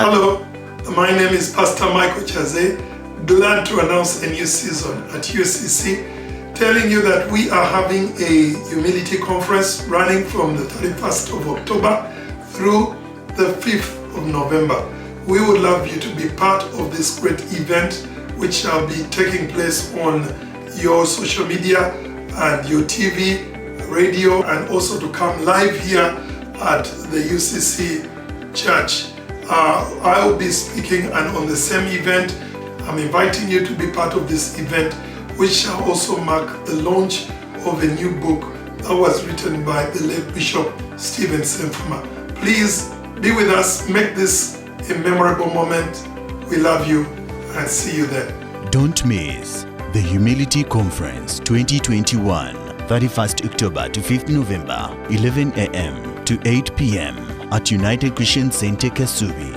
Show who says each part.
Speaker 1: Hello, my name is Pastor Michael Kyazze. Glad to announce a new season at UCC, telling you that we are having a humility conference running from the 31st of October through the 5th of November. We would love you to be part of this great event, which shall be taking place on your social media and your TV, radio, and also to come live here at the UCC Church. I will be speaking, and on the same event, I'm inviting you to be part of this event, which shall also mark the launch of a new book that was written by the late Bishop Stephen Semfuma. Please be with us, make this a memorable moment. We love you and see you there.
Speaker 2: Don't miss the Humility Conference 2021, 31st October to 5th November, 11 a.m. to 8 p.m. at United Christian Center, Kasubi.